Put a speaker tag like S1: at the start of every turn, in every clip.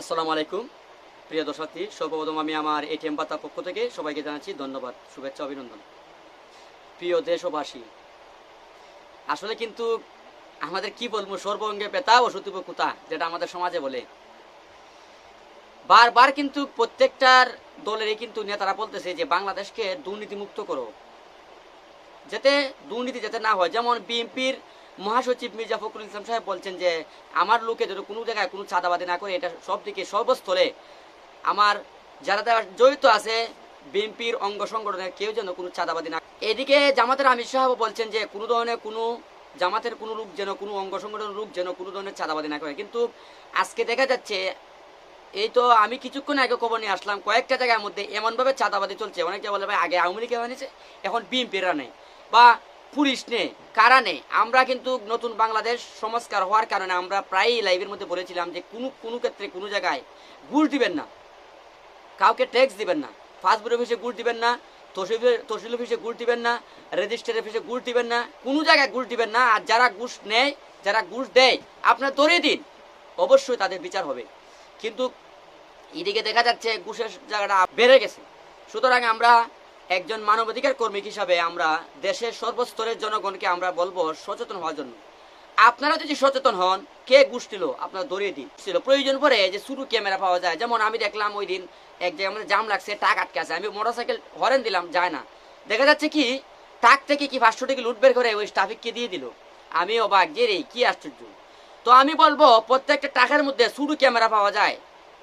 S1: আসসালামু আলাইকুম প্রিয় দর্শনার্থী, সর্বপ্রথম আমি আমার এটিএম বার্তার পক্ষ থেকে সবাইকে জানাচ্ছি ধন্যবাদ, শুভেচ্ছা, অভিনন্দন। প্রিয় দেশবাসী, আসলে কিন্তু আমাদের কি বলবো, সর্বঙ্গে ব্যথা ও সতীব কুতা, যেটা আমাদের সমাজে বলে। বারবার কিন্তু প্রত্যেকটার দলেরই কিন্তু নেতারা বলতেছে যে বাংলাদেশকে দুর্নীতিমুক্ত করো, যাতে দুর্নীতি যাতে না হয়। যেমন বিএনপির মহাসচিব মির্জা ফখরুল ইসলাম সাহেব বলছেন যে আমার লোকে যেন কোনো জায়গায় কোনো চাঁদাবাদি না করে, এটা সব দিকে সর্বস্থলে আমার যারা জড়িত আছে বিএনপির অঙ্গ সংগঠনের কেউ যেন কোনো চাঁদাবাদি না। এদিকে জামাতের আমির সাহেব বলছেন যে কোনো ধরনের কোনো জামাতের কোনো লোক যেন, কোনো অঙ্গ সংগঠনের লোক যেন কোনো ধরনের চাঁদাবাদি না করে। কিন্তু আজকে দেখা যাচ্ছে, এই তো আমি কিছুক্ষণ আগে খবর নিয়ে আসলাম, কয়েকটা জায়গার মধ্যে এমনভাবে চাঁদাবাদি চলছে, অনেকে বলে ভাই আগে আওয়ামী লীগের বানিয়েছে, এখন বিএনপিরা নেই বা পুলিশ নেই, কারা নেই। আমরা কিন্তু নতুন বাংলাদেশ সংস্কার হওয়ার কারণে আমরা প্রায়ই লাইভের মধ্যে বলেছিলাম যে কোনো ক্ষেত্রে কোনো জায়গায় ঘুষ দিবেন না, কাউকে ট্যাক্স দিবেন না, ফাস্টফুড অফিসে ঘুষ দিবেন না, তহসিল অফিসে ঘুষ দিবেন না, রেজিস্ট্রার অফিসে ঘুষ দিবেন না, কোনো জায়গায় ঘুষ দিবেন না। আর যারা ঘুষ নেয়, যারা ঘুষ দেয়, আপনার ধরিয়ে দিন, অবশ্যই তাদের বিচার হবে। কিন্তু এদিকে দেখা যাচ্ছে ঘুষের জায়গাটা বেড়ে গেছে। সুতরাং আমরা একজন মানবাধিকার কর্মী হিসাবে আমরা দেশের সর্বস্তরের জনগণকে আমরা বলবো সচেতন হওয়ার জন্য। আপনারা যদি সচেতন হন, কে ঘুষ দিল আপনারা ধরিয়ে দিন। প্রয়োজন পড়ে যে শুরু ক্যামেরা পাওয়া যায়, যেমন আমি দেখলাম ওই দিন এক জায়গায় আমাদের জাম লাগছে, টাক আটকে আছে, আমি মোটরসাইকেল হরেন দিলাম, যায় না। দেখা যাচ্ছে কি টাক থেকে কি 500 টাকা লুট বের করে ওই ট্রাফিককে দিয়ে দিল। আমি অবাক যে রে কি আশ্চর্য। তো আমি বলবো প্রত্যেকটা টাকার মধ্যে শুরু ক্যামেরা পাওয়া যায়,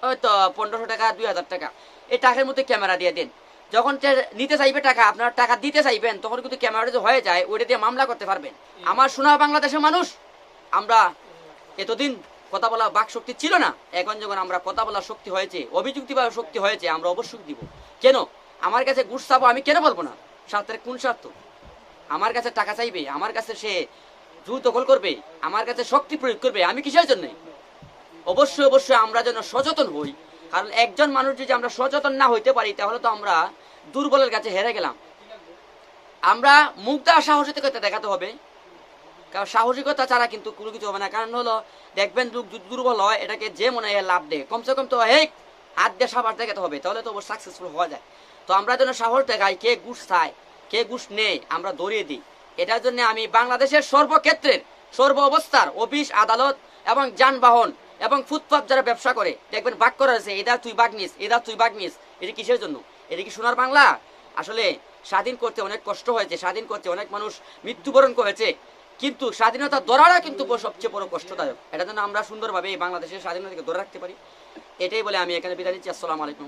S1: হয়তো 1500 টাকা 2000 টাকা, এই টাকার মধ্যে ক্যামেরা দিয়ে দিন। যখন নিতে চাইবে টাকা, আপনারা টাকা দিতে চাইবেন, তখন কিন্তু ক্যামেরাটা যে হয়ে যায় ওইটা দিয়ে মামলা করতে পারবেন। আমার শোনা বাংলাদেশের মানুষ, আমরা এতদিন কথা বলা বাক শক্তি ছিল না, এখন যখন আমরা কথা বলার শক্তি হয়েছে, অভিযুক্তিভাবে শক্তি হয়েছে, আমরা অবশ্যই দিব। কেন আমার কাছে ঘুষ চাবো, আমি কেন বলবো না? স্বার্থের কোন স্বার্থ? আমার কাছে টাকা চাইবে, আমার কাছে সে জোর দখল করবে, আমার কাছে শক্তি প্রয়োগ করবে, আমি কিসের জন্য? অবশ্যই অবশ্যই আমরা যেন সচেতন হই। কারণ একজন মানুষ যদি আমরা সচেতন না হইতে পারি, তাহলে তো আমরা দুর্বলের কাছে হেরে গেলাম। আমরা মুগ্ধা সাহসিকতা দেখাতে হবে, কারণ সাহসিকতা ছাড়া কিন্তু কোনো কিছু হবে না। কারণ হলো দেখবেন লোক যদি দুর্বল হয়, এটাকে যে মনে হয় লাভ দেয়, কমসে কম তো হাত দিয়ে সাবাস দেখাতে হবে, তাহলে তো সাকসেসফুল হওয়া যায়। তো আমরা যেন সাহস দেখাই, কে ঘুষ চায় কে ঘুষ নেই আমরা ধরিয়ে দিই। এটার জন্য আমি বাংলাদেশের সর্বক্ষেত্রের সর্ব অবস্থার অফিস আদালত এবং যানবাহন এবং ফুটপাথ যারা ব্যবসা করে, দেখবেন বাক করা আছে, এদা তুই বাগ নিস, এদা তুই বাগ নিস। এটা কিসের জন্য? এটা কি সোনার বাংলা? আসলে স্বাধীন করতে অনেক কষ্ট হয়েছে, স্বাধীন করতে অনেক মানুষ মৃত্যুবরণ করেছে, কিন্তু স্বাধীনতা ধরাটা কিন্তু সবচেয়ে বড় কষ্টদায়ক। এটা যেন আমরা সুন্দরভাবে এই বাংলাদেশের স্বাধীনতাকে ধরে রাখতে পারি, এটাই বলে আমি এখানে বিদায় নিচ্ছি। আসসালামু আলাইকুম।